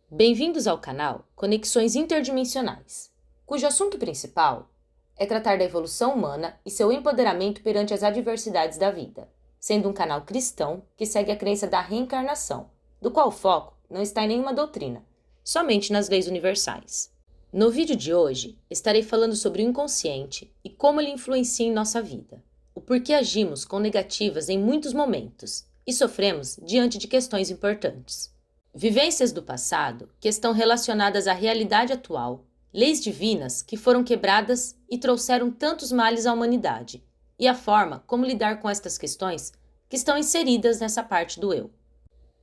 Bem-vindos ao canal Conexões Interdimensionais, cujo assunto principal é tratar da evolução humana e seu empoderamento perante as adversidades da vida, sendo um canal cristão que segue a crença da reencarnação, do qual o foco não está em nenhuma doutrina, somente nas leis universais. No vídeo de hoje, estarei falando sobre o inconsciente e como ele influencia em nossa vida, o porquê agimos com negativas em muitos momentos e sofremos diante de questões importantes. Vivências do passado que estão relacionadas à realidade atual, leis divinas que foram quebradas e trouxeram tantos males à humanidade, e a forma como lidar com estas questões que estão inseridas nessa parte do eu.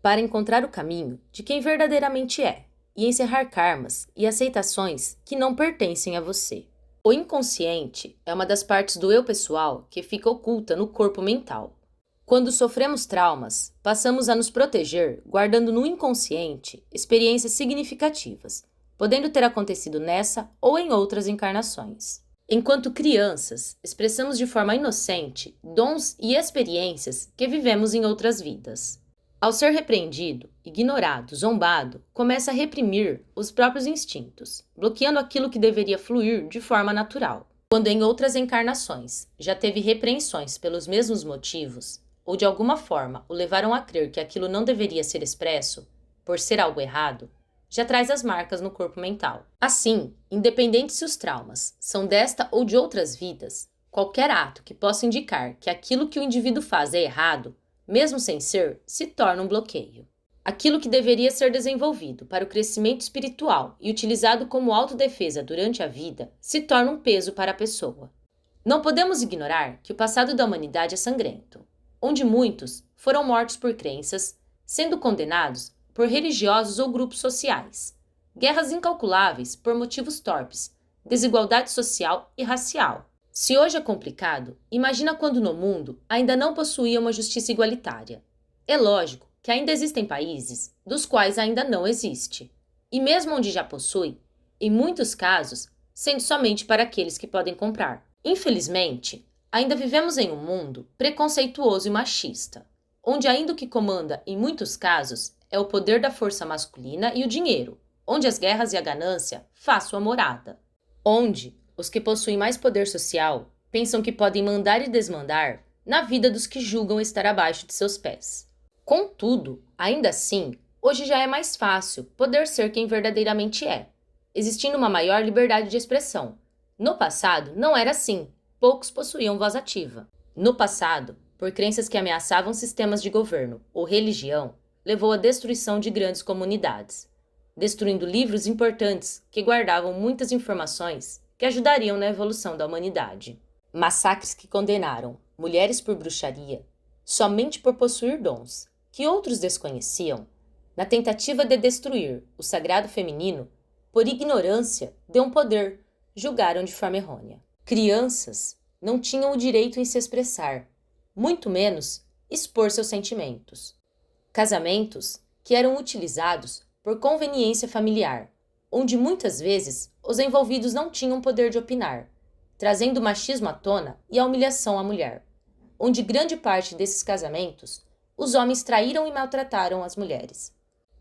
Para encontrar o caminho de quem verdadeiramente é e encerrar karmas e aceitações que não pertencem a você. O inconsciente é uma das partes do eu pessoal que fica oculta no corpo mental. Quando sofremos traumas, passamos a nos proteger, guardando no inconsciente experiências significativas, podendo ter acontecido nessa ou em outras encarnações. Enquanto crianças, expressamos de forma inocente dons e experiências que vivemos em outras vidas. Ao ser repreendido, ignorado, zombado, começa a reprimir os próprios instintos, bloqueando aquilo que deveria fluir de forma natural. Quando em outras encarnações já teve repreensões pelos mesmos motivos, ou de alguma forma o levaram a crer que aquilo não deveria ser expresso, por ser algo errado, já traz as marcas no corpo mental. Assim, independente se os traumas são desta ou de outras vidas, qualquer ato que possa indicar que aquilo que o indivíduo faz é errado, mesmo sem ser, se torna um bloqueio. Aquilo que deveria ser desenvolvido para o crescimento espiritual e utilizado como autodefesa durante a vida, se torna um peso para a pessoa. Não podemos ignorar que o passado da humanidade é sangrento, onde muitos foram mortos por crenças, sendo condenados por religiosos ou grupos sociais, guerras incalculáveis por motivos torpes, desigualdade social e racial. Se hoje é complicado, imagina quando no mundo ainda não possuía uma justiça igualitária. É lógico que ainda existem países dos quais ainda não existe, e mesmo onde já possui, em muitos casos, sendo somente para aqueles que podem comprar. Infelizmente, ainda vivemos em um mundo preconceituoso e machista, onde ainda o que comanda em muitos casos é o poder da força masculina e o dinheiro, onde as guerras e a ganância faz sua morada, onde os que possuem mais poder social pensam que podem mandar e desmandar na vida dos que julgam estar abaixo de seus pés. Contudo, ainda assim, hoje já é mais fácil poder ser quem verdadeiramente é, existindo uma maior liberdade de expressão. No passado, não era assim. Poucos possuíam voz ativa. No passado, por crenças que ameaçavam sistemas de governo ou religião, levou à destruição de grandes comunidades, destruindo livros importantes que guardavam muitas informações que ajudariam na evolução da humanidade. Massacres que condenaram mulheres por bruxaria, somente por possuir dons que outros desconheciam, na tentativa de destruir o sagrado feminino, por ignorância de um poder, julgaram de forma errônea. Crianças não tinham o direito em se expressar, muito menos expor seus sentimentos. Casamentos que eram utilizados por conveniência familiar, onde muitas vezes os envolvidos não tinham poder de opinar, trazendo o machismo à tona e a humilhação à mulher, onde grande parte desses casamentos os homens traíram e maltrataram as mulheres.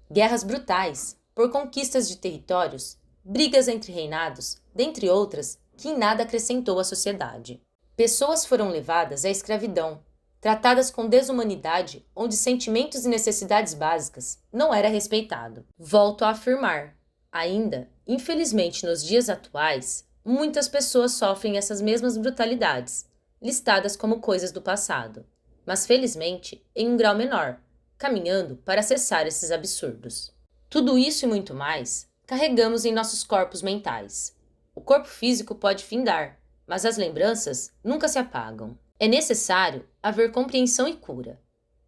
Guerras brutais por conquistas de territórios, brigas entre reinados, dentre outras, que em nada acrescentou à sociedade. Pessoas foram levadas à escravidão, tratadas com desumanidade, onde sentimentos e necessidades básicas não era respeitado. Volto a afirmar, ainda, infelizmente nos dias atuais, muitas pessoas sofrem essas mesmas brutalidades, listadas como coisas do passado, mas felizmente em um grau menor, caminhando para cessar esses absurdos. Tudo isso e muito mais carregamos em nossos corpos mentais. O corpo físico pode findar, mas as lembranças nunca se apagam. É necessário haver compreensão e cura.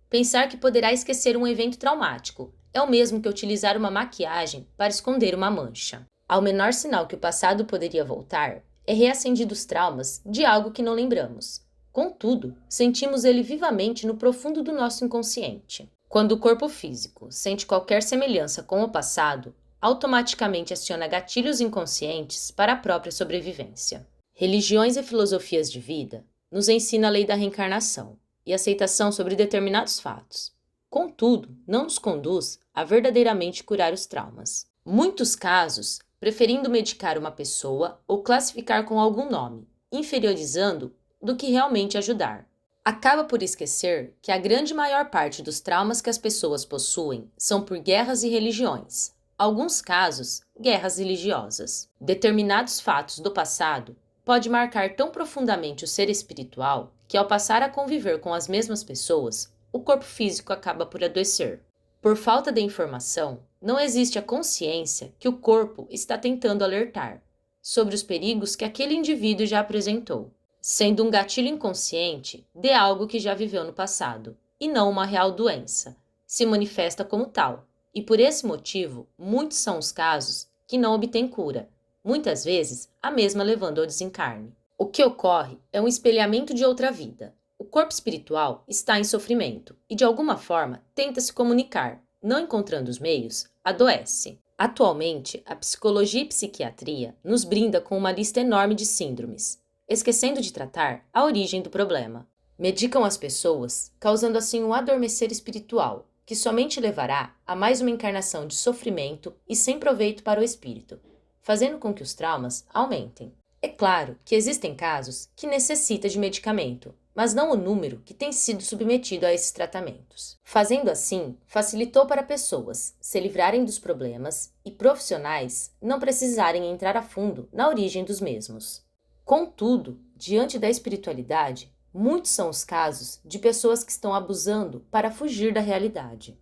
Pensar que poderá esquecer um evento traumático é o mesmo que utilizar uma maquiagem para esconder uma mancha. Ao menor sinal que o passado poderia voltar, é reacendido os traumas de algo que não lembramos. Contudo, sentimos ele vivamente no profundo do nosso inconsciente. Quando o corpo físico sente qualquer semelhança com o passado, automaticamente aciona gatilhos inconscientes para a própria sobrevivência. Religiões e filosofias de vida nos ensinam a lei da reencarnação e aceitação sobre determinados fatos. contudo, não nos conduz a verdadeiramente curar os traumas. Muitos casos, preferindo medicar uma pessoa ou classificar com algum nome, inferiorizando do que realmente ajudar. Acaba por esquecer que a grande maior parte dos traumas que as pessoas possuem são por guerras e religiões. Alguns casos, guerras religiosas. Determinados fatos do passado pode marcar tão profundamente o ser espiritual que, ao passar a conviver com as mesmas pessoas, o corpo físico acaba por adoecer. Por falta de informação, não existe a consciência que o corpo está tentando alertar sobre os perigos que aquele indivíduo já apresentou, sendo um gatilho inconsciente de algo que já viveu no passado, e não uma real doença. Se manifesta como tal, e por esse motivo, muitos são os casos que não obtêm cura, muitas vezes a mesma levando ao desencarne. O que ocorre é um espelhamento de outra vida. O corpo espiritual está em sofrimento e, de alguma forma, tenta se comunicar, não encontrando os meios, adoece. Atualmente, a psicologia e psiquiatria nos brinda com uma lista enorme de síndromes, esquecendo de tratar a origem do problema. Medicam as pessoas, causando assim um adormecer espiritual, que somente levará a mais uma encarnação de sofrimento e sem proveito para o espírito, fazendo com que os traumas aumentem. É claro que existem casos que necessitam de medicamento, mas não o número que tem sido submetido a esses tratamentos. Fazendo assim, facilitou para pessoas se livrarem dos problemas e profissionais não precisarem entrar a fundo na origem dos mesmos. Contudo, diante da espiritualidade, muitos são os casos de pessoas que estão abusando para fugir da realidade.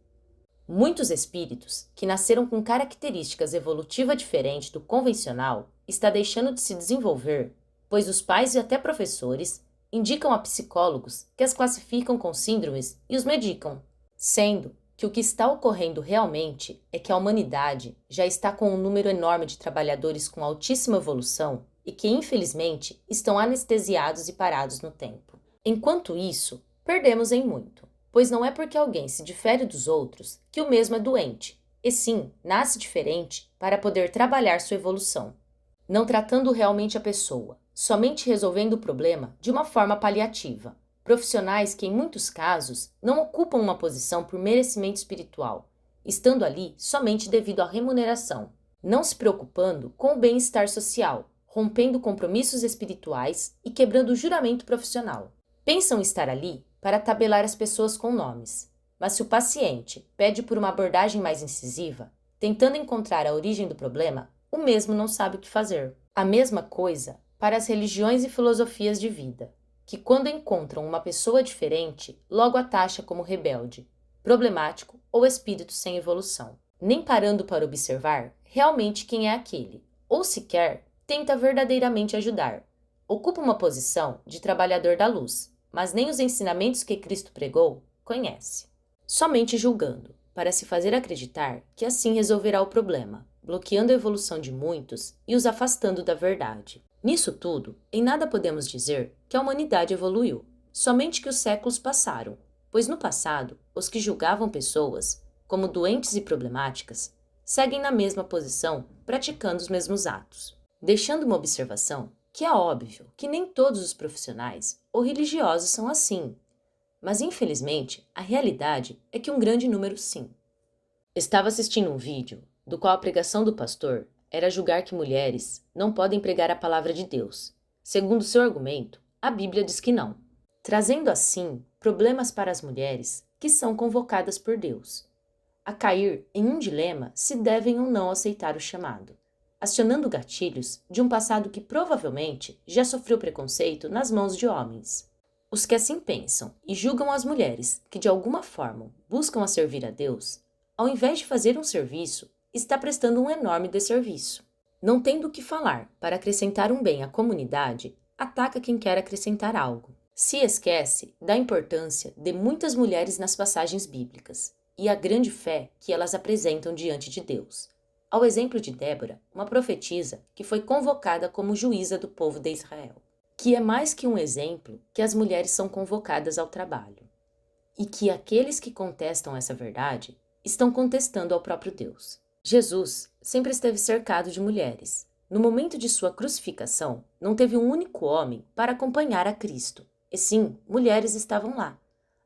Muitos espíritos, que nasceram com características evolutivas diferentes do convencional, está deixando de se desenvolver, pois os pais e até professores indicam a psicólogos que as classificam com síndromes e os medicam, sendo que o que está ocorrendo realmente é que a humanidade já está com um número enorme de trabalhadores com altíssima evolução e que, infelizmente, estão anestesiados e parados no tempo. Enquanto isso, perdemos em muito, pois não é porque alguém se difere dos outros que o mesmo é doente, e sim, nasce diferente para poder trabalhar sua evolução, não tratando realmente a pessoa, somente resolvendo o problema de uma forma paliativa. Profissionais que, em muitos casos, não ocupam uma posição por merecimento espiritual, estando ali somente devido à remuneração, não se preocupando com o bem-estar social, rompendo compromissos espirituais e quebrando o juramento profissional. Pensam estar ali para tabelar as pessoas com nomes, mas se o paciente pede por uma abordagem mais incisiva, tentando encontrar a origem do problema, o mesmo não sabe o que fazer. A mesma coisa para as religiões e filosofias de vida, que quando encontram uma pessoa diferente, logo a taxa como rebelde, problemático ou espírito sem evolução, nem parando para observar realmente quem é aquele, ou sequer tenta verdadeiramente ajudar. Ocupa uma posição de trabalhador da luz, mas nem os ensinamentos que Cristo pregou conhece. Somente julgando, para se fazer acreditar que assim resolverá o problema, bloqueando a evolução de muitos e os afastando da verdade. Nisso tudo, em nada podemos dizer que a humanidade evoluiu, somente que os séculos passaram, pois no passado, os que julgavam pessoas como doentes e problemáticas seguem na mesma posição, praticando os mesmos atos. Deixando uma observação que é óbvio que nem todos os profissionais ou religiosos são assim, mas infelizmente a realidade é que um grande número sim. Estava assistindo um vídeo do qual a pregação do pastor era julgar que mulheres não podem pregar a palavra de Deus. Segundo seu argumento, a Bíblia diz que não, trazendo assim problemas para as mulheres que são convocadas por Deus, a cair em um dilema se devem ou não aceitar o chamado, acionando gatilhos de um passado que provavelmente já sofreu preconceito nas mãos de homens. Os que assim pensam e julgam as mulheres que de alguma forma buscam a servir a Deus, ao invés de fazer um serviço, está prestando um enorme desserviço. Não tendo o que falar para acrescentar um bem à comunidade, ataca quem quer acrescentar algo. Se esquece da importância de muitas mulheres nas passagens bíblicas e a grande fé que elas apresentam diante de Deus. Ao exemplo de Débora, uma profetisa que foi convocada como juíza do povo de Israel, que é mais que um exemplo que as mulheres são convocadas ao trabalho, e que aqueles que contestam essa verdade estão contestando ao próprio Deus. Jesus sempre esteve cercado de mulheres. No momento de sua crucificação, não teve um único homem para acompanhar a Cristo, e sim, mulheres estavam lá.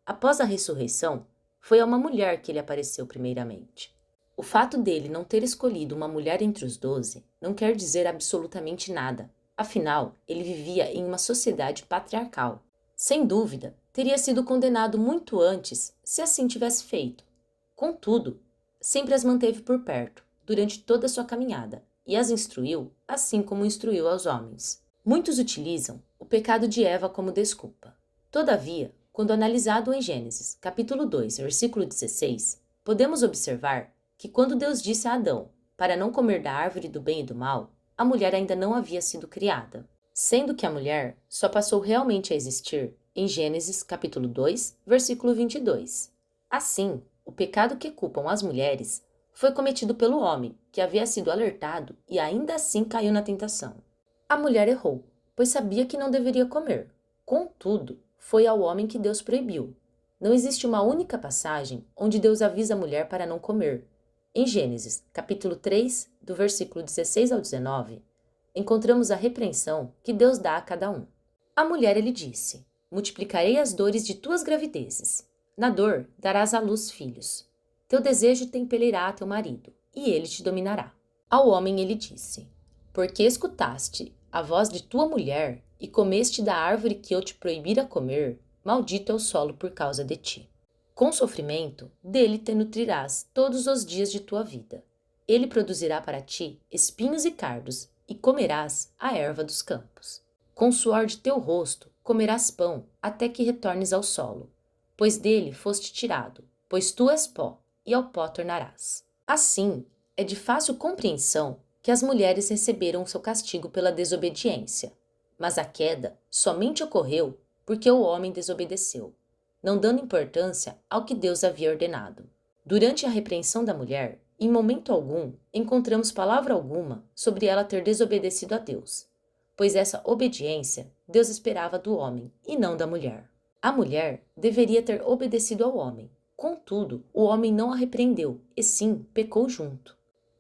Após a ressurreição, foi a uma mulher que ele apareceu primeiramente. O fato dele não ter escolhido uma mulher entre os 12 não quer dizer absolutamente nada. Afinal, ele vivia em uma sociedade patriarcal. Sem dúvida, teria sido condenado muito antes se assim tivesse feito. Contudo, sempre as manteve por perto durante toda a sua caminhada e as instruiu, assim como instruiu aos homens. Muitos utilizam o pecado de Eva como desculpa. Todavia, quando analisado em Gênesis, capítulo 2, versículo 16, podemos observar que quando Deus disse a Adão para não comer da árvore do bem e do mal, a mulher ainda não havia sido criada, sendo que a mulher só passou realmente a existir em Gênesis capítulo 2, versículo 22. Assim, o pecado que culpam as mulheres foi cometido pelo homem, que havia sido alertado e ainda assim caiu na tentação. A mulher errou, pois sabia que não deveria comer. Contudo, foi ao homem que Deus proibiu. Não existe uma única passagem onde Deus avisa a mulher para não comer. Em Gênesis, capítulo 3, do versículo 16 ao 19, encontramos a repreensão que Deus dá a cada um. A mulher lhe disse: multiplicarei as dores de tuas gravidezes. Na dor darás à luz filhos. Teu desejo tempelirá a teu marido, e ele te dominará. Ao homem ele disse: porque escutaste a voz de tua mulher e comeste da árvore que eu te proibira comer, maldito é o solo por causa de ti. Com sofrimento, dele te nutrirás todos os dias de tua vida. Ele produzirá para ti espinhos e cardos, e comerás a erva dos campos. Com o suor de teu rosto comerás pão, até que retornes ao solo, pois dele foste tirado, pois tu és pó, e ao pó tornarás. Assim, é de fácil compreensão que as mulheres receberam seu castigo pela desobediência, mas a queda somente ocorreu porque o homem desobedeceu, não dando importância ao que Deus havia ordenado. Durante a repreensão da mulher, em momento algum, encontramos palavra alguma sobre ela ter desobedecido a Deus, pois essa obediência Deus esperava do homem e não da mulher. A mulher deveria ter obedecido ao homem, contudo, o homem não a repreendeu, e sim pecou junto.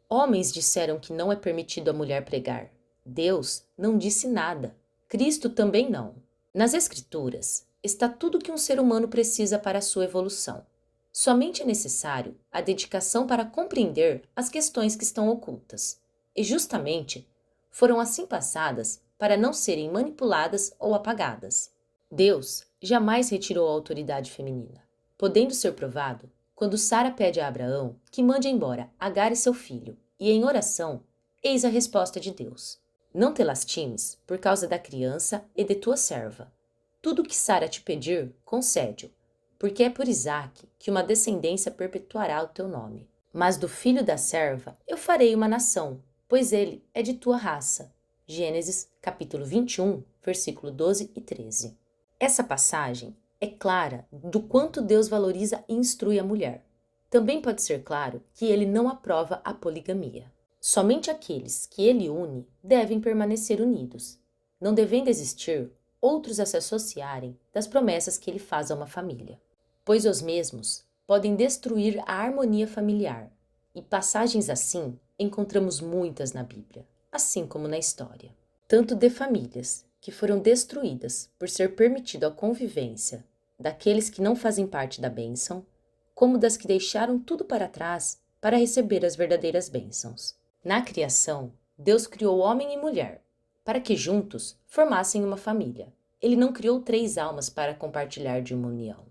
Homens disseram que não é permitido a mulher pregar. Deus não disse nada. Cristo também não. Nas Escrituras está tudo que um ser humano precisa para a sua evolução. Somente é necessário a dedicação para compreender as questões que estão ocultas, e justamente foram assim passadas para não serem manipuladas ou apagadas. Deus jamais retirou a autoridade feminina, podendo ser provado quando Sara pede a Abraão que mande embora Agar e seu filho, e em oração, eis a resposta de Deus: não te lastimes por causa da criança e de tua serva. Tudo o que Sara te pedir, concede-o, porque é por Isaque que uma descendência perpetuará o teu nome. Mas do filho da serva eu farei uma nação, pois ele é de tua raça. Gênesis, capítulo 21, versículo 12 e 13. Essa passagem é clara do quanto Deus valoriza e instrui a mulher. Também pode ser claro que ele não aprova a poligamia. Somente aqueles que ele une devem permanecer unidos, não devendo existir outros a se associarem das promessas que ele faz a uma família, pois os mesmos podem destruir a harmonia familiar, e passagens assim encontramos muitas na Bíblia, assim como na história, tanto de famílias que foram destruídas por ser permitido a convivência daqueles que não fazem parte da bênção, como das que deixaram tudo para trás para receber as verdadeiras bênçãos. Na criação, Deus criou homem e mulher, para que juntos formassem uma família. Ele não criou 3 almas para compartilhar de uma união.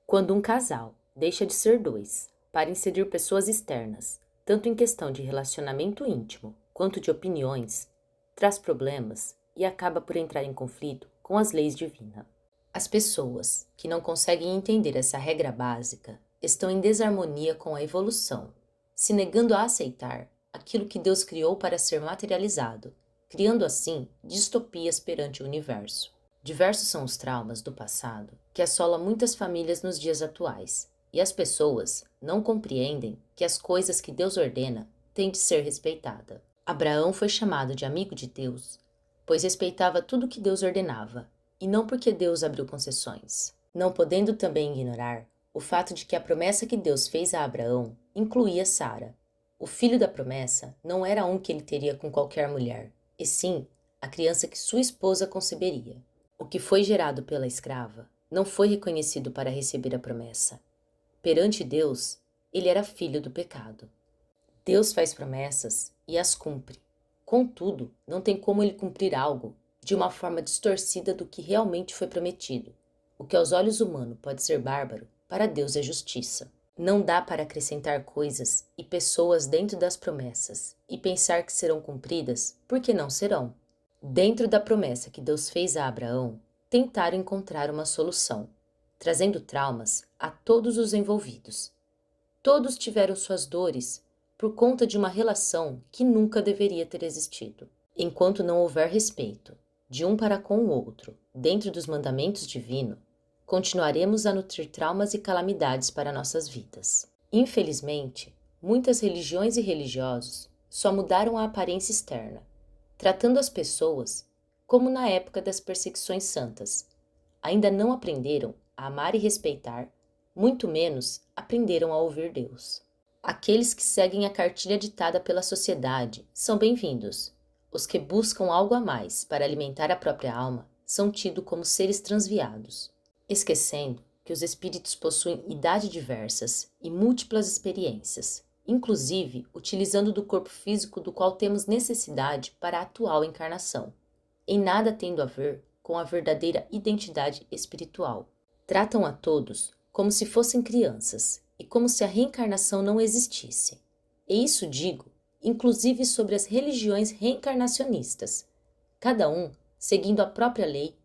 Quando um casal deixa de ser 2 para inserir pessoas externas, tanto em questão de relacionamento íntimo quanto de opiniões, traz problemas e acaba por entrar em conflito com as leis divinas. As pessoas que não conseguem entender essa regra básica estão em desarmonia com a evolução, se negando a aceitar aquilo que Deus criou para ser materializado, criando assim distopias perante o universo. Diversos são os traumas do passado que assolam muitas famílias nos dias atuais, e as pessoas não compreendem que as coisas que Deus ordena têm de ser respeitadas. Abraão foi chamado de amigo de Deus, pois respeitava tudo que Deus ordenava, e não porque Deus abriu concessões, não podendo também ignorar o fato de que a promessa que Deus fez a Abraão incluía Sara. O filho da promessa não era um que ele teria com qualquer mulher, e sim a criança que sua esposa conceberia. O que foi gerado pela escrava não foi reconhecido para receber a promessa. Perante Deus, ele era filho do pecado. Deus faz promessas e as cumpre. Contudo, não tem como ele cumprir algo de uma forma distorcida do que realmente foi prometido. O que aos olhos humanos pode ser bárbaro, para Deus é justiça. Não dá para acrescentar coisas e pessoas dentro das promessas e pensar que serão cumpridas, porque não serão. Dentro da promessa que Deus fez a Abraão, tentaram encontrar uma solução, trazendo traumas a todos os envolvidos. Todos tiveram suas dores por conta de uma relação que nunca deveria ter existido. Enquanto não houver respeito de um para com o outro dentro dos mandamentos divinos, continuaremos a nutrir traumas e calamidades para nossas vidas. Infelizmente, muitas religiões e religiosos só mudaram a aparência externa, tratando as pessoas como na época das perseguições santas. Ainda não aprenderam a amar e respeitar, muito menos aprenderam a ouvir Deus. Aqueles que seguem a cartilha ditada pela sociedade são bem-vindos. Os que buscam algo a mais para alimentar a própria alma são tidos como seres transviados, esquecendo que os espíritos possuem idades diversas e múltiplas experiências, inclusive utilizando do corpo físico do qual temos necessidade para a atual encarnação, em nada tendo a ver com a verdadeira identidade espiritual. Tratam a todos como se fossem crianças e como se a reencarnação não existisse. E isso digo, inclusive sobre as religiões reencarnacionistas, cada um seguindo a própria lei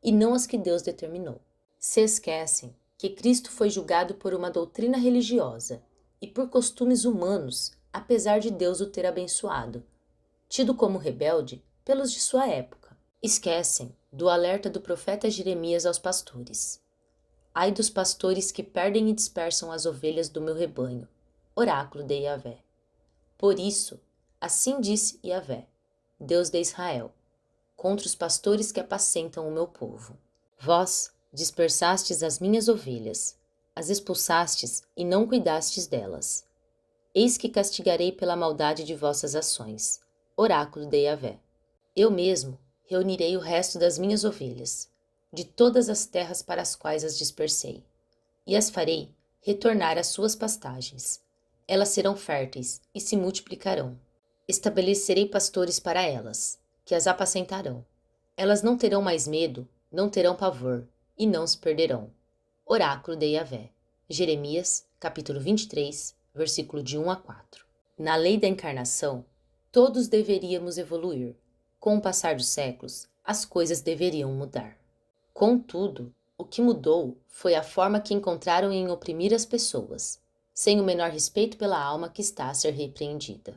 e não as que Deus determinou. Se esquecem que Cristo foi julgado por uma doutrina religiosa e por costumes humanos, apesar de Deus o ter abençoado, tido como rebelde pelos de sua época. Esquecem do alerta do profeta Jeremias aos pastores. Ai dos pastores que perdem e dispersam as ovelhas do meu rebanho. Oráculo de Yahvé. Por isso, assim disse Yahvé, Deus de Israel, contra os pastores que apacentam o meu povo. Vós dispersastes as minhas ovelhas, as expulsastes e não cuidastes delas. Eis que castigarei pela maldade de vossas ações. Oráculo de Yahvé. Eu mesmo reunirei o resto das minhas ovelhas, de todas as terras para as quais as dispersei, e as farei retornar às suas pastagens. Elas serão férteis e se multiplicarão. Estabelecerei pastores para elas, que as apacentarão. Elas não terão mais medo, não terão pavor, e não se perderão. Oráculo de Yahvé. Jeremias, capítulo 23, versículo de 1 a 4. Na lei da encarnação, todos deveríamos evoluir. Com o passar dos séculos, as coisas deveriam mudar. Contudo, o que mudou foi a forma que encontraram em oprimir as pessoas, sem o menor respeito pela alma que está a ser repreendida.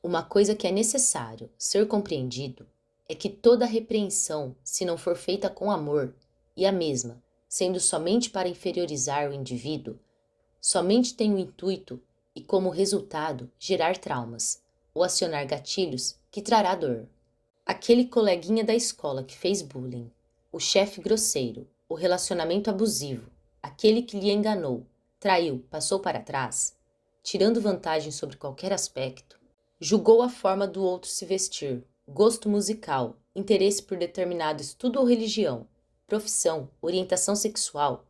Uma coisa que é necessário ser compreendido é que toda repreensão, se não for feita com amor, e a mesma, sendo somente para inferiorizar o indivíduo, somente tem o intuito e como resultado gerar traumas ou acionar gatilhos que trará dor. Aquele coleguinha da escola que fez bullying, o chefe grosseiro, o relacionamento abusivo, aquele que lhe enganou, traiu, passou para trás, tirando vantagem sobre qualquer aspecto, julgou a forma do outro se vestir, gosto musical, interesse por determinado estudo ou religião, profissão, orientação sexual,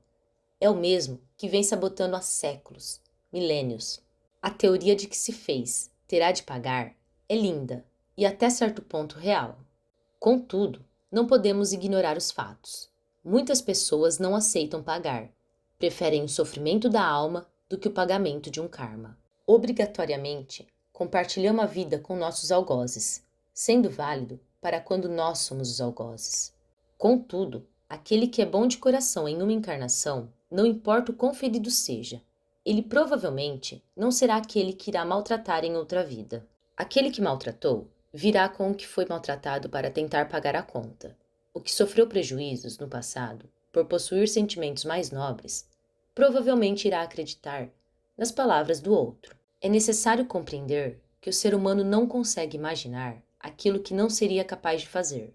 é o mesmo que vem sabotando há séculos, milênios. A teoria de que se fez, terá de pagar, é linda e até certo ponto real. Contudo, não podemos ignorar os fatos. Muitas pessoas não aceitam pagar, preferem o sofrimento da alma do que o pagamento de um karma. Obrigatoriamente, compartilhamos a vida com nossos algozes, sendo válido para quando nós somos os algozes. Contudo, aquele que é bom de coração em uma encarnação, não importa o quão ferido seja, ele provavelmente não será aquele que irá maltratar em outra vida. Aquele que maltratou virá com o que foi maltratado para tentar pagar a conta. O que sofreu prejuízos no passado, por possuir sentimentos mais nobres, provavelmente irá acreditar nas palavras do outro. É necessário compreender que o ser humano não consegue imaginar aquilo que não seria capaz de fazer.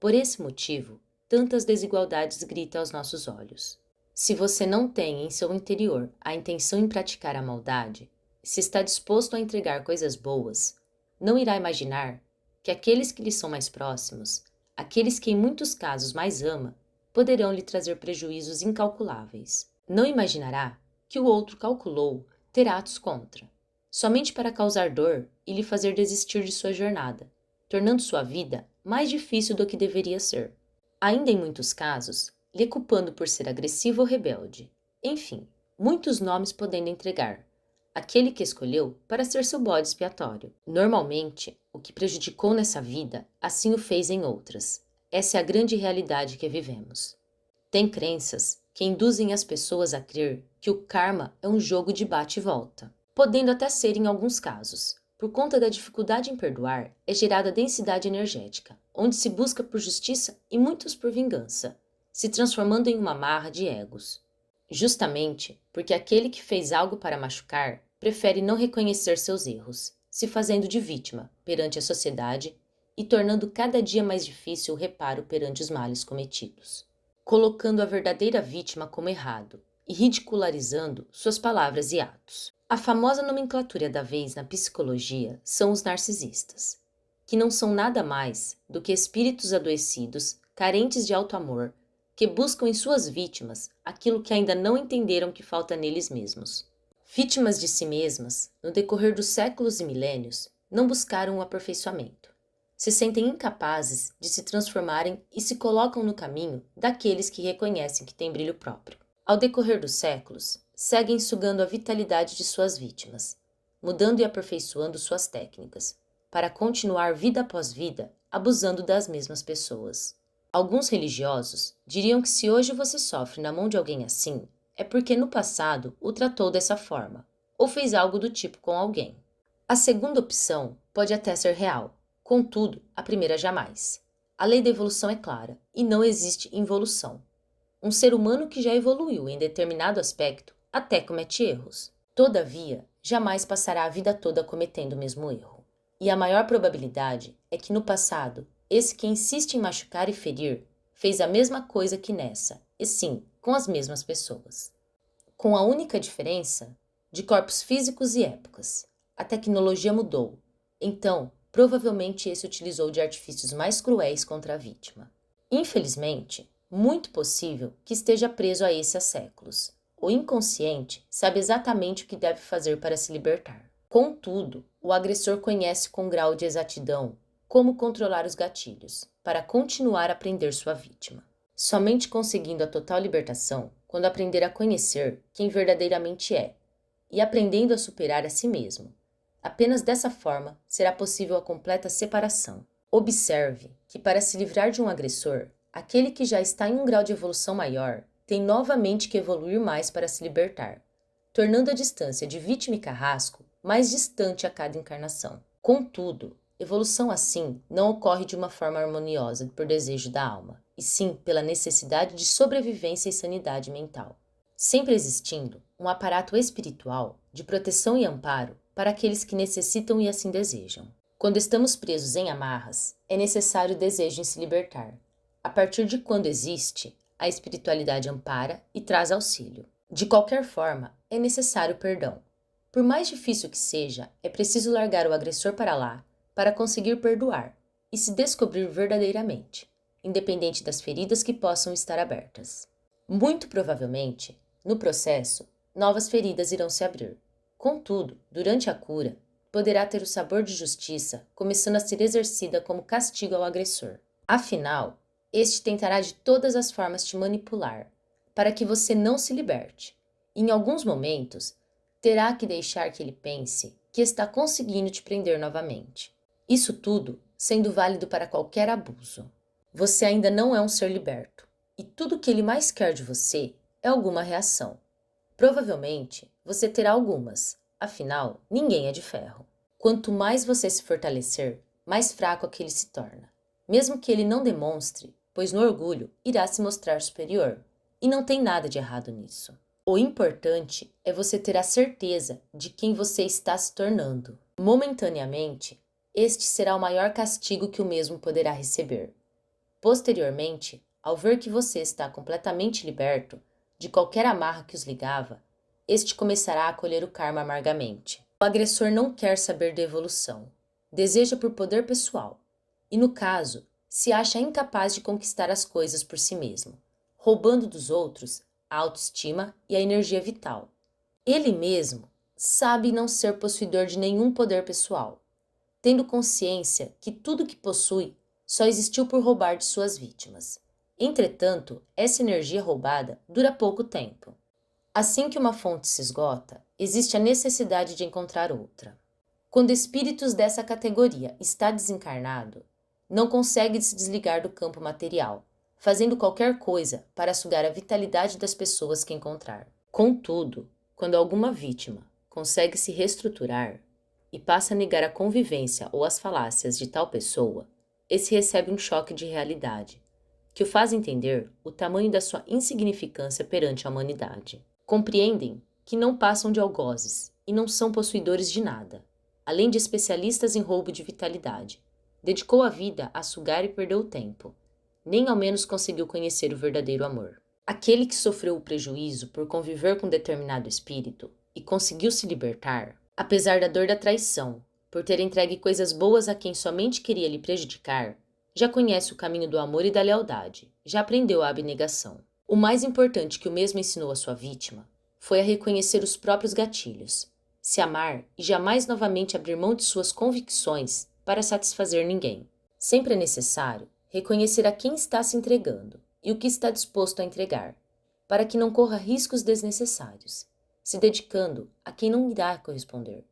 Por esse motivo, tantas desigualdades gritam aos nossos olhos. Se você não tem em seu interior a intenção em praticar a maldade, se está disposto a entregar coisas boas, não irá imaginar que aqueles que lhe são mais próximos, aqueles que em muitos casos mais ama, poderão lhe trazer prejuízos incalculáveis. Não imaginará que o outro calculou ter atos contra, somente para causar dor e lhe fazer desistir de sua jornada, tornando sua vida mais difícil do que deveria ser. Ainda em muitos casos, lhe culpando por ser agressivo ou rebelde. Enfim, muitos nomes podendo entregar. Aquele que escolheu para ser seu bode expiatório. Normalmente, o que prejudicou nessa vida, assim o fez em outras. Essa é a grande realidade que vivemos. Tem crenças que induzem as pessoas a crer que o karma é um jogo de bate e volta, podendo até ser em alguns casos. Por conta da dificuldade em perdoar, é gerada densidade energética, onde se busca por justiça e muitos por vingança, se transformando em uma marra de egos. Justamente porque aquele que fez algo para machucar prefere não reconhecer seus erros, se fazendo de vítima perante a sociedade e tornando cada dia mais difícil o reparo perante os males cometidos, colocando a verdadeira vítima como errado e ridicularizando suas palavras e atos. A famosa nomenclatura da vez na psicologia são os narcisistas, que não são nada mais do que espíritos adoecidos, carentes de auto-amor, que buscam em suas vítimas aquilo que ainda não entenderam que falta neles mesmos. Vítimas de si mesmas, no decorrer dos séculos e milênios, não buscaram o aperfeiçoamento. Se sentem incapazes de se transformarem e se colocam no caminho daqueles que reconhecem que têm brilho próprio. Ao decorrer dos séculos, seguem sugando a vitalidade de suas vítimas, mudando e aperfeiçoando suas técnicas, para continuar vida após vida abusando das mesmas pessoas. Alguns religiosos diriam que se hoje você sofre na mão de alguém assim, é porque no passado o tratou dessa forma, ou fez algo do tipo com alguém. A segunda opção pode até ser real, contudo, a primeira jamais. A lei da evolução é clara e não existe involução. Um ser humano que já evoluiu em determinado aspecto até comete erros. Todavia, jamais passará a vida toda cometendo o mesmo erro. E a maior probabilidade é que no passado, esse que insiste em machucar e ferir fez a mesma coisa que nessa, e sim, com as mesmas pessoas. Com a única diferença de corpos físicos e épocas. A tecnologia mudou, então provavelmente esse utilizou de artifícios mais cruéis contra a vítima. Infelizmente, muito possível que esteja preso a esse há séculos. O inconsciente sabe exatamente o que deve fazer para se libertar. Contudo, o agressor conhece com grau de exatidão como controlar os gatilhos, para continuar a prender sua vítima. Somente conseguindo a total libertação, quando aprender a conhecer quem verdadeiramente é, e aprendendo a superar a si mesmo. Apenas dessa forma será possível a completa separação. Observe que para se livrar de um agressor, aquele que já está em um grau de evolução maior tem novamente que evoluir mais para se libertar, tornando a distância de vítima e carrasco mais distante a cada encarnação. Contudo, evolução assim não ocorre de uma forma harmoniosa por desejo da alma, e sim pela necessidade de sobrevivência e sanidade mental, sempre existindo um aparato espiritual de proteção e amparo para aqueles que necessitam e assim desejam. Quando estamos presos em amarras, é necessário o desejo em se libertar. A partir de quando existe, a espiritualidade ampara e traz auxílio. De qualquer forma, é necessário perdão. Por mais difícil que seja, é preciso largar o agressor para lá para conseguir perdoar e se descobrir verdadeiramente, independente das feridas que possam estar abertas. Muito provavelmente, no processo, novas feridas irão se abrir. Contudo, durante a cura, poderá ter o sabor de justiça começando a ser exercida como castigo ao agressor. Afinal, este tentará de todas as formas te manipular, para que você não se liberte. Em alguns momentos, terá que deixar que ele pense que está conseguindo te prender novamente. Isso tudo sendo válido para qualquer abuso. Você ainda não é um ser liberto, e tudo o que ele mais quer de você é alguma reação. Provavelmente, você terá algumas, afinal, ninguém é de ferro. Quanto mais você se fortalecer, mais fraco aquele se torna. Mesmo que ele não demonstre, pois no orgulho irá se mostrar superior, e não tem nada de errado nisso. O importante é você ter a certeza de quem você está se tornando. Momentaneamente, este será o maior castigo que o mesmo poderá receber. Posteriormente, ao ver que você está completamente liberto de qualquer amarra que os ligava, este começará a colher o karma amargamente. O agressor não quer saber da evolução, deseja por poder pessoal, e no caso, se acha incapaz de conquistar as coisas por si mesmo, roubando dos outros a autoestima e a energia vital, Ele mesmo sabe não ser possuidor de nenhum poder pessoal, tendo consciência que tudo que possui só existiu por roubar de suas vítimas. Entretanto, essa energia roubada dura pouco tempo. Assim que uma fonte se esgota, existe a necessidade de encontrar outra. Quando espíritos dessa categoria está desencarnado, não consegue se desligar do campo material, fazendo qualquer coisa para sugar a vitalidade das pessoas que encontrar. Contudo, quando alguma vítima consegue se reestruturar e passa a negar a convivência ou as falácias de tal pessoa, esse recebe um choque de realidade, que o faz entender o tamanho da sua insignificância perante a humanidade. Compreendem que não passam de algozes e não são possuidores de nada, além de especialistas em roubo de vitalidade. Dedicou a vida a sugar e perdeu o tempo. Nem ao menos conseguiu conhecer o verdadeiro amor. Aquele que sofreu o prejuízo por conviver com determinado espírito e conseguiu se libertar, apesar da dor da traição, por ter entregue coisas boas a quem somente queria lhe prejudicar, já conhece o caminho do amor e da lealdade, já aprendeu a abnegação. O mais importante que o mesmo ensinou à sua vítima foi a reconhecer os próprios gatilhos, se amar e jamais novamente abrir mão de suas convicções para satisfazer ninguém. Sempre é necessário reconhecer a quem está se entregando e o que está disposto a entregar, para que não corra riscos desnecessários, se dedicando a quem não irá corresponder,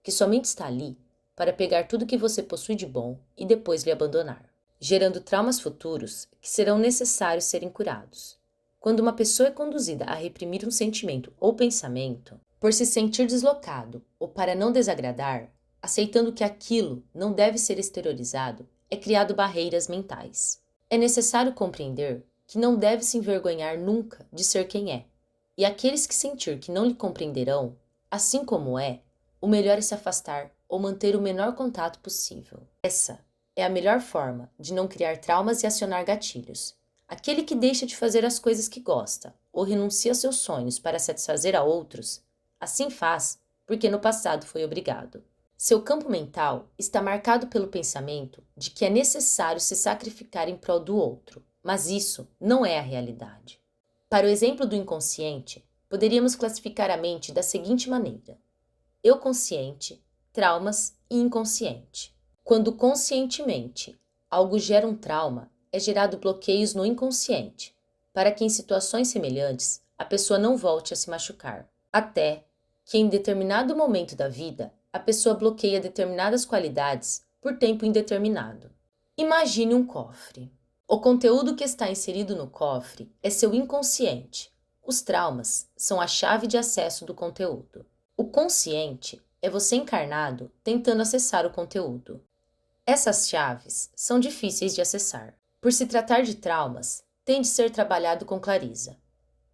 que somente está ali para pegar tudo que você possui de bom e depois lhe abandonar, gerando traumas futuros que serão necessários serem curados. Quando uma pessoa é conduzida a reprimir um sentimento ou pensamento, por se sentir deslocado ou para não desagradar, aceitando que aquilo não deve ser exteriorizado, é criado barreiras mentais. É necessário compreender que não deve se envergonhar nunca de ser quem é, e aqueles que sentir que não lhe compreenderão, assim como é, o melhor é se afastar ou manter o menor contato possível. Essa é a melhor forma de não criar traumas e acionar gatilhos. Aquele que deixa de fazer as coisas que gosta ou renuncia aos seus sonhos para satisfazer a outros, assim faz porque no passado foi obrigado. Seu campo mental está marcado pelo pensamento de que é necessário se sacrificar em prol do outro, mas isso não é a realidade. Para o exemplo do inconsciente, poderíamos classificar a mente da seguinte maneira: eu consciente, traumas e inconsciente. Quando conscientemente algo gera um trauma, é gerado bloqueios no inconsciente, para que em situações semelhantes a pessoa não volte a se machucar, até que em determinado momento da vida a pessoa bloqueia determinadas qualidades por tempo indeterminado. Imagine um cofre. O conteúdo que está inserido no cofre é seu inconsciente. Os traumas são a chave de acesso do conteúdo. O consciente é você encarnado tentando acessar o conteúdo. Essas chaves são difíceis de acessar. Por se tratar de traumas, tem de ser trabalhado com clareza,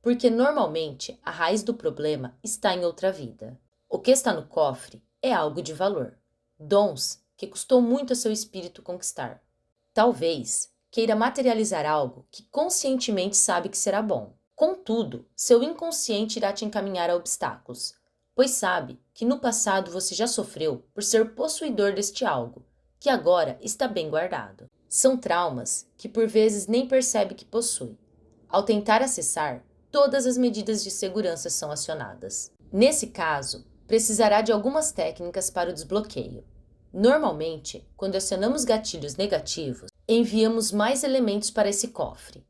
porque normalmente a raiz do problema está em outra vida. O que está no cofre é algo de valor, dons que custou muito a seu espírito conquistar. Talvez queira materializar algo que conscientemente sabe que será bom. Contudo, seu inconsciente irá te encaminhar a obstáculos, pois sabe que no passado você já sofreu por ser possuidor deste algo, que agora está bem guardado. São traumas que por vezes nem percebe que possui. Ao tentar acessar, todas as medidas de segurança são acionadas. Nesse caso, precisará de algumas técnicas para o desbloqueio. Normalmente, quando acionamos gatilhos negativos, enviamos mais elementos para esse cofre.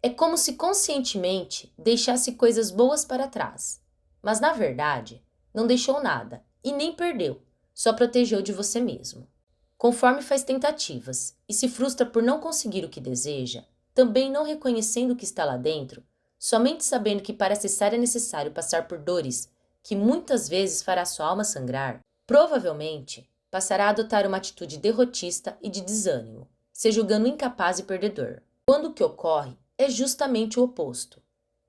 É como se conscientemente deixasse coisas boas para trás, mas na verdade, não deixou nada e nem perdeu, só protegeu de você mesmo. Conforme faz tentativas e se frustra por não conseguir o que deseja, também não reconhecendo o que está lá dentro, somente sabendo que para acessar é necessário passar por dores que muitas vezes fará sua alma sangrar, provavelmente passará a adotar uma atitude derrotista e de desânimo, se julgando incapaz e perdedor. Quando o que ocorre é justamente o oposto,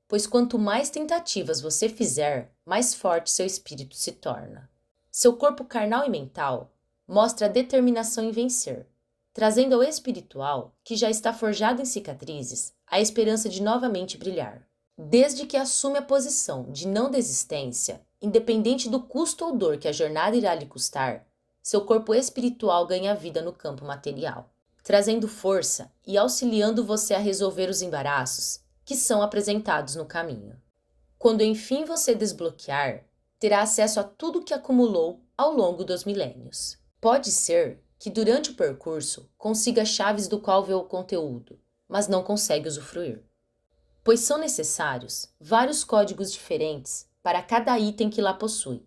pois quanto mais tentativas você fizer, mais forte seu espírito se torna. Seu corpo carnal e mental mostra a determinação em vencer, trazendo ao espiritual, que já está forjado em cicatrizes, a esperança de novamente brilhar. Desde que assume a posição de não desistência, independente do custo ou dor que a jornada irá lhe custar, seu corpo espiritual ganha vida no campo material, trazendo força e auxiliando você a resolver os embaraços que são apresentados no caminho. Quando enfim você desbloquear, terá acesso a tudo que acumulou ao longo dos milênios. Pode ser que durante o percurso consiga chaves do qual vê o conteúdo, mas não consegue usufruir, pois são necessários vários códigos diferentes para cada item que lá possui.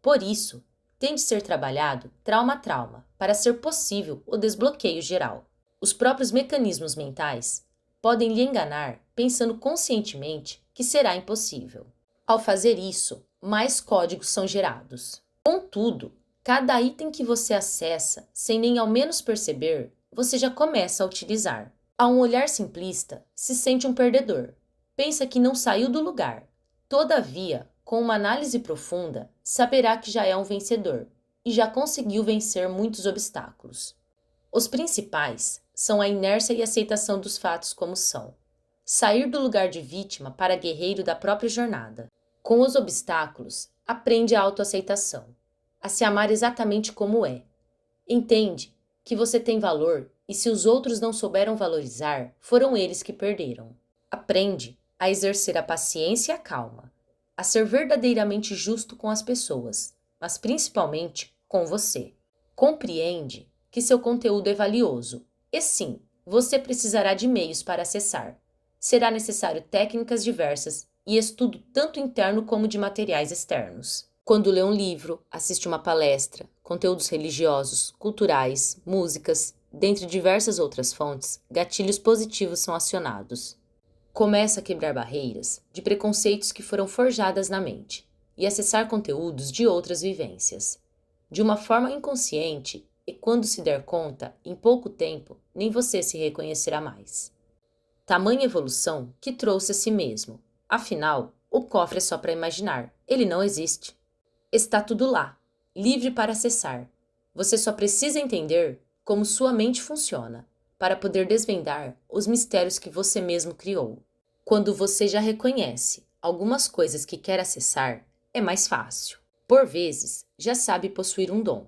Por isso, tem de ser trabalhado trauma a trauma para ser possível o desbloqueio geral. Os próprios mecanismos mentais podem lhe enganar pensando conscientemente que será impossível. Ao fazer isso, mais códigos são gerados. Contudo, cada item que você acessa, sem nem ao menos perceber, você já começa a utilizar. A um olhar simplista, se sente um perdedor. Pensa que não saiu do lugar. Todavia, com uma análise profunda, saberá que já é um vencedor e já conseguiu vencer muitos obstáculos. Os principais são a inércia e aceitação dos fatos como são. Sair do lugar de vítima para guerreiro da própria jornada. Com os obstáculos, aprende a autoaceitação, a se amar exatamente como é. Entende que você tem valor e se os outros não souberam valorizar, foram eles que perderam. Aprende a exercer a paciência e a calma, a ser verdadeiramente justo com as pessoas, mas principalmente com você. Compreende que seu conteúdo é valioso e sim, você precisará de meios para acessar. Será necessário técnicas diversas e estudo tanto interno como de materiais externos. Quando lê um livro, assiste uma palestra, conteúdos religiosos, culturais, músicas, dentre diversas outras fontes, gatilhos positivos são acionados. Começa a quebrar barreiras de preconceitos que foram forjadas na mente e acessar conteúdos de outras vivências. De uma forma inconsciente, e quando se der conta, em pouco tempo, nem você se reconhecerá mais. Tamanha evolução que trouxe a si mesmo. Afinal, o cofre é só para imaginar, ele não existe. Está tudo lá, livre para acessar. Você só precisa entender como sua mente funciona, para poder desvendar os mistérios que você mesmo criou. Quando você já reconhece algumas coisas que quer acessar, é mais fácil. Por vezes, já sabe possuir um dom.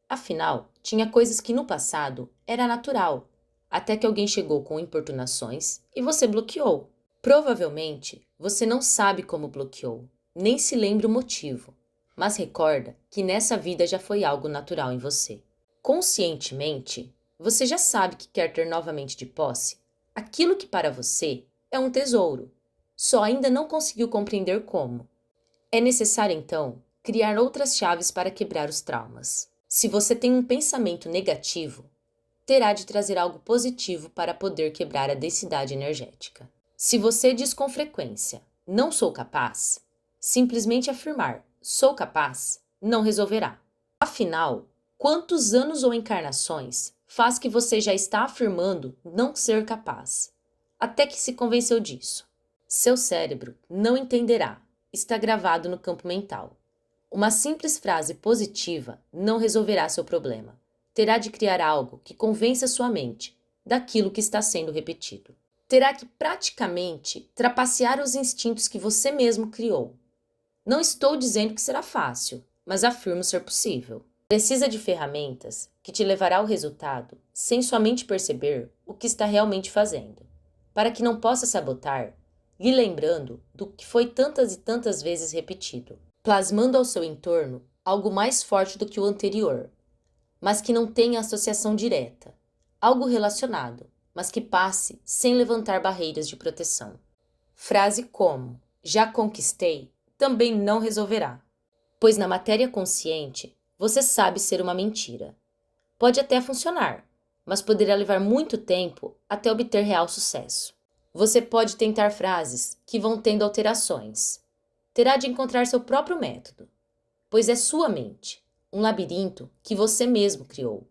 Afinal, tinha coisas que no passado era natural, até que alguém chegou com importunações e você bloqueou. Provavelmente, você não sabe como bloqueou, nem se lembra o motivo, mas recorda que nessa vida já foi algo natural em você. Conscientemente, você já sabe que quer ter novamente de posse aquilo que para você é um tesouro, só ainda não conseguiu compreender como. É necessário, então, criar outras chaves para quebrar os traumas. Se você tem um pensamento negativo, terá de trazer algo positivo para poder quebrar a densidade energética. Se você diz com frequência, não sou capaz, simplesmente afirmar, sou capaz, não resolverá. Afinal, quantos anos ou encarnações faz que você já está afirmando não ser capaz, até que se convenceu disso? Seu cérebro não entenderá, está gravado no campo mental. Uma simples frase positiva não resolverá seu problema. Terá de criar algo que convença sua mente daquilo que está sendo repetido. Terá que praticamente trapacear os instintos que você mesmo criou. Não estou dizendo que será fácil, mas afirmo ser possível. Precisa de ferramentas que te levará ao resultado sem somente perceber o que está realmente fazendo, para que não possa sabotar, lhe lembrando do que foi tantas e tantas vezes repetido, plasmando ao seu entorno algo mais forte do que o anterior, mas que não tenha associação direta, algo relacionado, mas que passe sem levantar barreiras de proteção. Frase como, já conquistei, também não resolverá, pois na matéria consciente, você sabe ser uma mentira. Pode até funcionar, mas poderá levar muito tempo até obter real sucesso. Você pode tentar frases que vão tendo alterações. Terá de encontrar seu próprio método, pois é sua mente, um labirinto que você mesmo criou,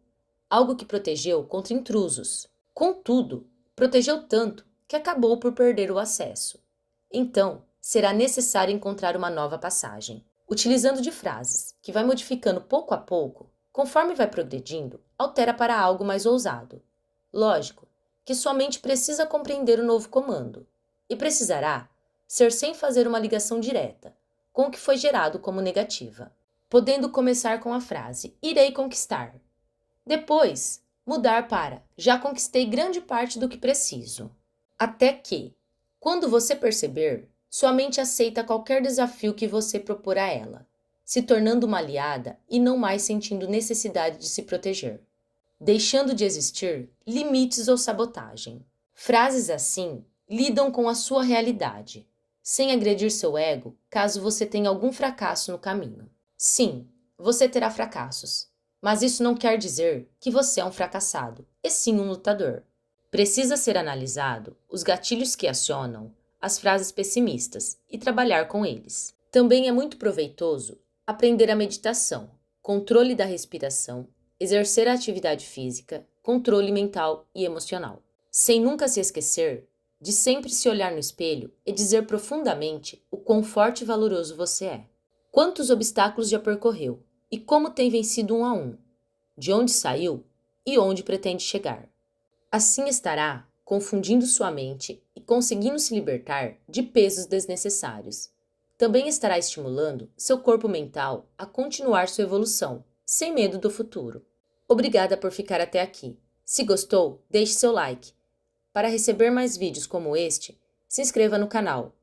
algo que protegeu contra intrusos. Contudo, protegeu tanto que acabou por perder o acesso. Então, será necessário encontrar uma nova passagem, utilizando de frases que vai modificando pouco a pouco, conforme vai progredindo, altera para algo mais ousado. Lógico que sua mente precisa compreender o novo comando, e precisará ser sem fazer uma ligação direta com o que foi gerado como negativa, podendo começar com a frase irei conquistar. Depois, mudar para já conquistei grande parte do que preciso. Até que, quando você perceber, Sua mente aceita qualquer desafio que você propor a ela, se tornando uma aliada e não mais sentindo necessidade de se proteger, deixando de existir limites ou sabotagem. Frases assim lidam com a sua realidade, sem agredir seu ego caso você tenha algum fracasso no caminho. Sim, você terá fracassos, mas isso não quer dizer que você é um fracassado, e sim um lutador. Precisa ser analisado os gatilhos que acionam as frases pessimistas e trabalhar com eles. Também é muito proveitoso aprender a meditação, controle da respiração, exercer a atividade física, controle mental e emocional, sem nunca se esquecer de sempre se olhar no espelho e dizer profundamente o quão forte e valoroso você é. Quantos obstáculos já percorreu e como tem vencido um a um, de onde saiu e onde pretende chegar. Assim estará confundindo sua mente e conseguindo se libertar de pesos desnecessários. Também estará estimulando seu corpo mental a continuar sua evolução, sem medo do futuro. Obrigada por ficar até aqui. Se gostou, deixe seu like. Para receber mais vídeos como este, se inscreva no canal